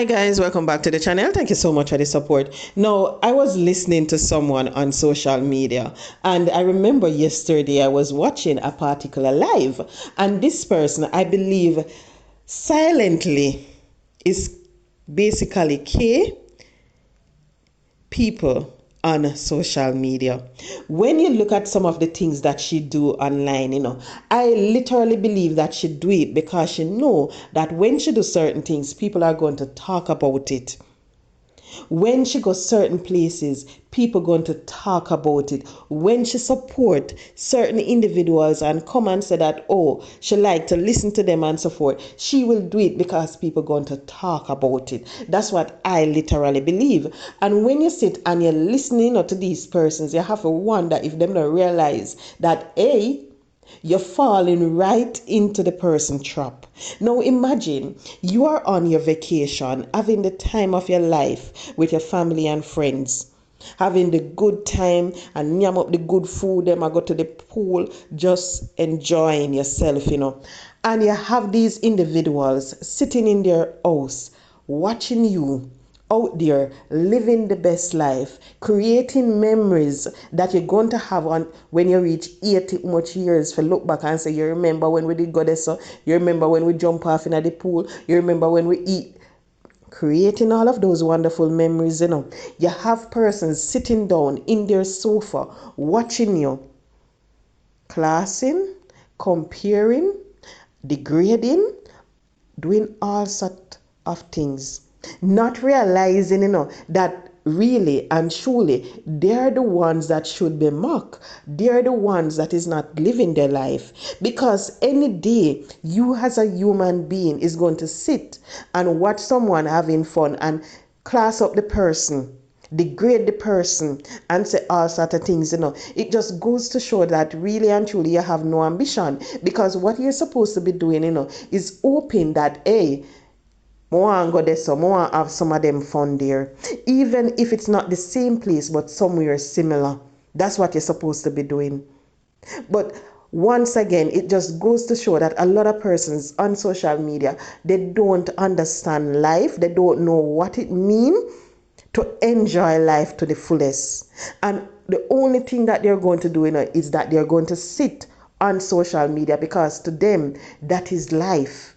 Hi guys, welcome back to the channel. Thank you so much for the support. Now, I was listening to someone on social media, and I remember yesterday I was watching a particular live, and this person, I believe, silently is basically people on social media. When you look at some of the things that she do online, I literally believe that she do it because she know that when she do certain things, people are going to talk about it. When she goes certain places, people going to talk about it. When she support certain individuals and come and say that, oh, she like to listen to them and so forth, she will do it because people going to talk about it. That's what I literally believe. And when you sit and you're listening to these persons, you have to wonder if them don't realize that, you're falling right into the person trap. Now imagine you are on your vacation, having the time of your life with your family and friends, having the good time and yam up the good food, them I go to the pool, just enjoying yourself, And you have these individuals sitting in their house watching you out there living the best life, creating memories that you're going to have on when you reach 80 much years for look back and say, you remember when we did go there, so you remember when we jump off in the pool, you remember when we eat, creating all of those wonderful memories. You have persons sitting down in their sofa watching you, classing, comparing, degrading, doing all sorts of things, not realizing, that really and truly they're the ones that should be mocked. They're the ones that is not living their life. Because any day you as a human being is going to sit and watch someone having fun and class up the person, degrade the person, and say all sort of things, it just goes to show that really and truly you have no ambition. Because what you're supposed to be doing, is hoping that, hey, more and go there, so more have some of them fun there, even if it's not the same place but somewhere similar. That's what you're supposed to be doing. But once again, it just goes to show that a lot of persons on social media, they don't understand life. They don't know what it means to enjoy life to the fullest. And the only thing that they're going to do, is that they're going to sit on social media because to them, that is life.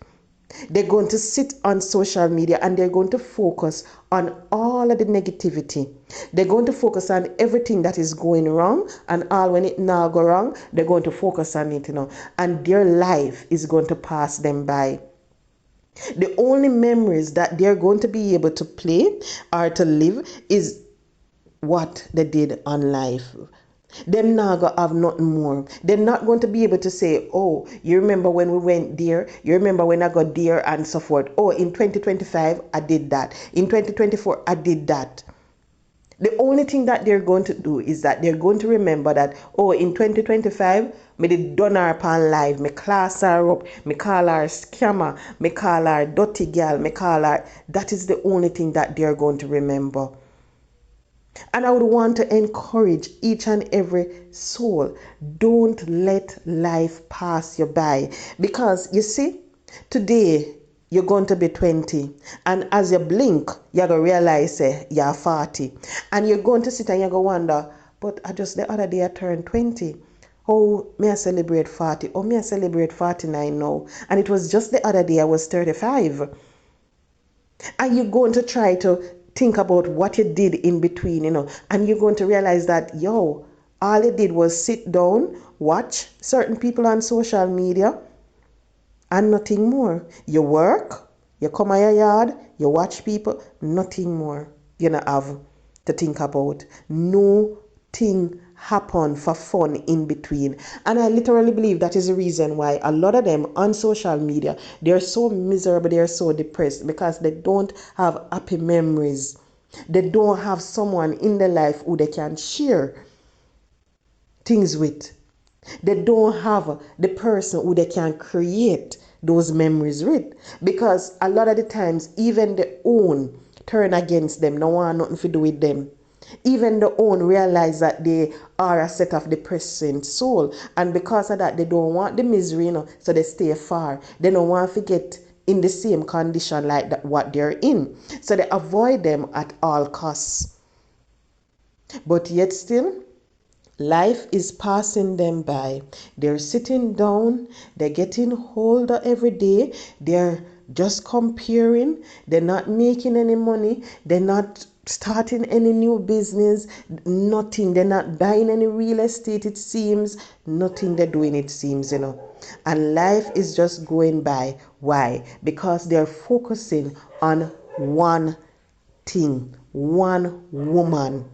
They're going to sit on social media and they're going to focus on all of the negativity. They're going to focus on everything that is going wrong, and all when it now go wrong, they're going to focus on it, and their life is going to pass them by. The only memories that they're going to be able to play or to live is what they did on life. Them not gonna have nothing more. They're not going to be able to say, oh, you remember when we went there? You remember when I got there and so forth. Oh, in 2025, I did that. In 2024, I did that. The only thing that they're going to do is that they're going to remember that, oh, in 2025, me did done her upon live, me class her up, me call her scammer, me call her dirty girl, me call her. That is the only thing that they're going to remember. And I would want to encourage each and every soul, don't let life pass you by. Because you see, today you're going to be 20. And as you blink, you're going to realize you're 40. And you're going to sit and you're going to wonder, but I just the other day I turned 20. Oh, may I celebrate 40? Oh, may I celebrate 49 now? And it was just the other day I was 35. And you're going to try to think about what you did in between, and you're going to realize that, all you did was sit down, watch certain people on social media, and nothing more. You work, you come out your yard, you watch people, nothing more. You don't have to think about. Nothing happen for fun in between. And I literally believe that is the reason why a lot of them on social media, they're so miserable, they're so depressed, because they don't have happy memories. They don't have someone in their life who they can share things with. They don't have the person who they can create those memories with. Because a lot of the times, even the own turn against them, no want nothing to do with them. Even the own realize that they are a set of depressing soul, and because of that they don't want the misery, so they stay far. They don't want to get in the same condition like that, what they're in. So they avoid them at all costs. But yet still, life is passing them by. They're sitting down, they're getting older every day, they're just comparing, they're not making any money, they're not starting any new business, nothing. They're not buying any real estate, it seems, nothing they're doing, it seems, And life is just going by. Why? Because they're focusing on one thing, one woman.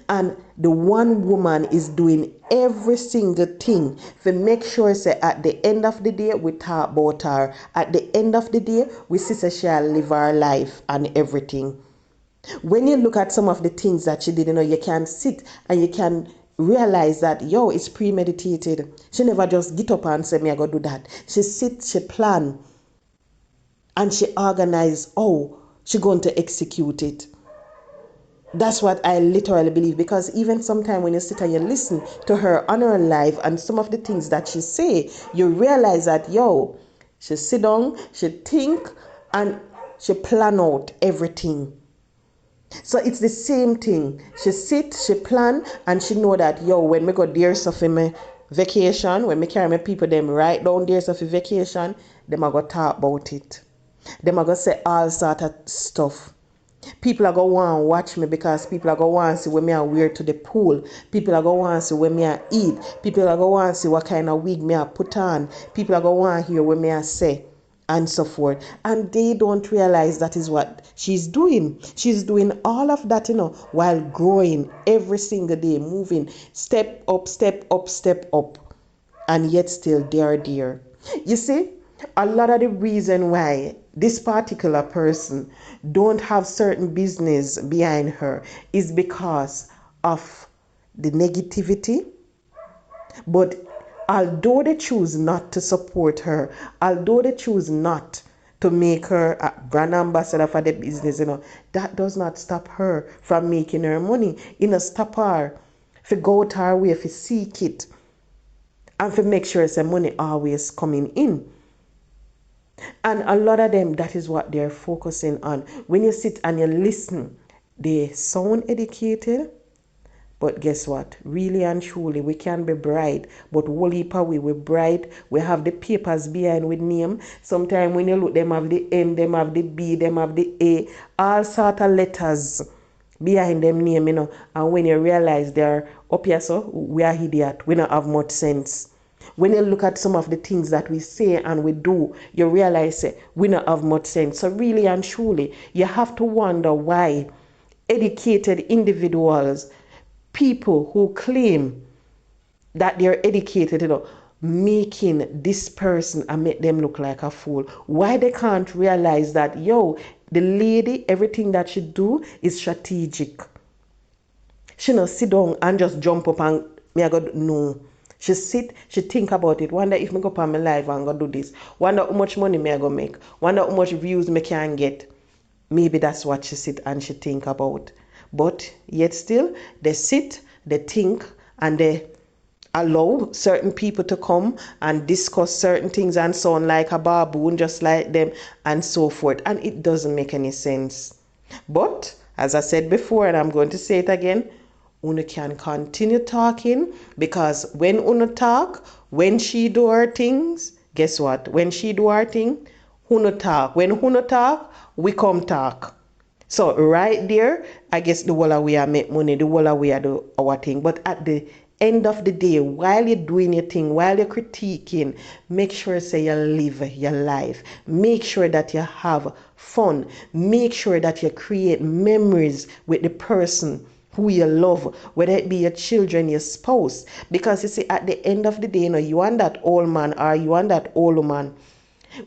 And the one woman is doing every single thing to make sure say at the end of the day we talk about her. At the end of the day we see say she'll live her life and everything. When you look at some of the things that she did, you can sit and you can realize that it's premeditated. She never just get up and say me I go do that. She sit, she plan, and she organize how she going to execute it. That's what I literally believe, because even sometimes when you sit and you listen to her on her life and some of the things that she say, you realize that she sit down, she think, and she plan out everything. So it's the same thing. She sit, she plan, and she know that when me go there stuff in my vacation, when me carry my people them right down there stuff in vacation, them a go talk about it. Them a go say all sort of stuff. People are going to want to watch me because people are going to want to see when me I wear to the pool. People are going to want to see when me I eat. People are going to want to see what kind of wig me I put on. People are going to want to hear what me I say, and so forth. And they don't realize that is what she's doing. She's doing all of that, while growing every single day, moving step up, step up, step up. And yet still they are there. You see, a lot of the reason why this particular person don't have certain business behind her is because of the negativity. But although they choose not to support her, although they choose not to make her a brand ambassador for the business, that does not stop her from making her money. Stop her to go out her way, to seek it, and to make sure some money always coming in. And a lot of them, that is what they're focusing on. When you sit and you listen, they sound educated, but guess what? Really and truly, we can be bright, but whole heap of we're bright. We have the papers behind with name. Sometimes when you look, them have the M, them have the B, them have the A, all sort of letters behind them name, And when you realize they're up here, so we are idiot. We don't have much sense. When you look at some of the things that we say and we do, you realize we don't have much sense. So really and truly, you have to wonder why educated individuals, people who claim that they're educated, making this person and make them look like a fool. Why they can't realize that, the lady, everything that she do is strategic. She not sit down and just jump up and me I go no. She sit, she think about it. Wonder if me go up on my live and go do this. Wonder how much money me I go make. Wonder how much views me can get. Maybe that's what she sit and she think about. But yet still, they sit, they think, and they allow certain people to come and discuss certain things and so on, like a baboon, just like them, and so forth. And it doesn't make any sense. But as I said before, and I'm going to say it again, Una can continue talking, because when Una talk, when she do her things, guess what? When she do her thing, Una talk. When Una talk, we come talk. So right there, I guess the whole way I make money, the whole way I do our thing. But at the end of the day, while you're doing your thing, while you're critiquing, make sure say you live your life. Make sure that you have fun. Make sure that you create memories with the person who you love, whether it be your children, your spouse. Because you see, at the end of the day, you and that old man or you and that old woman,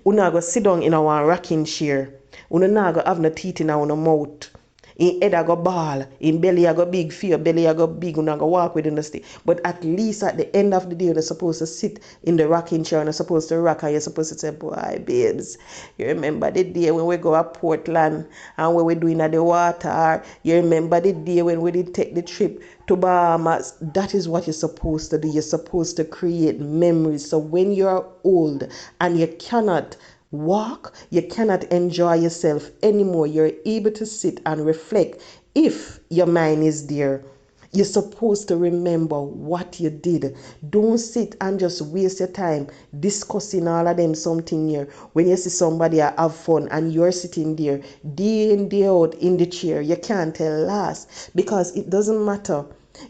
una go sit down in our rocking chair. Una na go have no teeth in our mouth. In head a go ball, in belly a go big, for your belly a go big, una go walk with the stick. But at least at the end of the day, you're supposed to sit in the rocking chair and you're supposed to rock and you're supposed to say, boy, babes, you remember the day when we go to Portland and when we're doing at the water? You remember the day when we did take the trip to Bahamas? That is what you're supposed to do. You're supposed to create memories. So when you're old and you cannot walk, you cannot enjoy yourself anymore. You're able to sit and reflect if your mind is there. You're supposed to remember what you did. Don't sit and just waste your time discussing all of them something here. When you see somebody have fun and you're sitting there day in, day out in the chair, you can't tell last because it doesn't matter.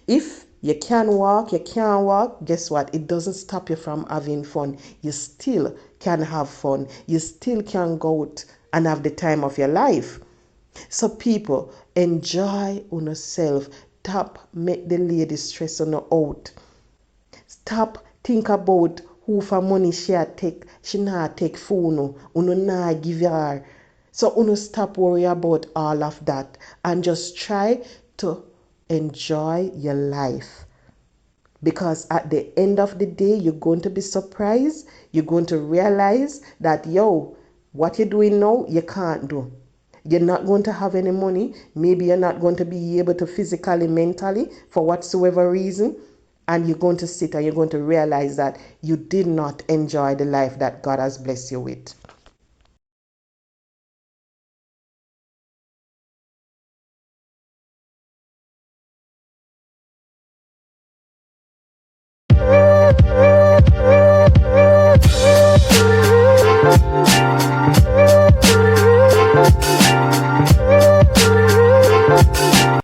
If you can walk, you can't walk, guess what? It doesn't stop you from having fun. You still can have fun. You still can go out and have the time of your life. So people, enjoy on yourself. Stop make the lady stress on you out. Stop think about who for money she not take for uno not give her. So uno stop worry about all of that and just try to enjoy your life. Because at the end of the day, you're going to be surprised. You're going to realize that, yo, what you're doing now, you can't do. You're not going to have any money. Maybe you're not going to be able to physically, mentally, for whatsoever reason. And you're going to sit and you're going to realize that you did not enjoy the life that God has blessed you with.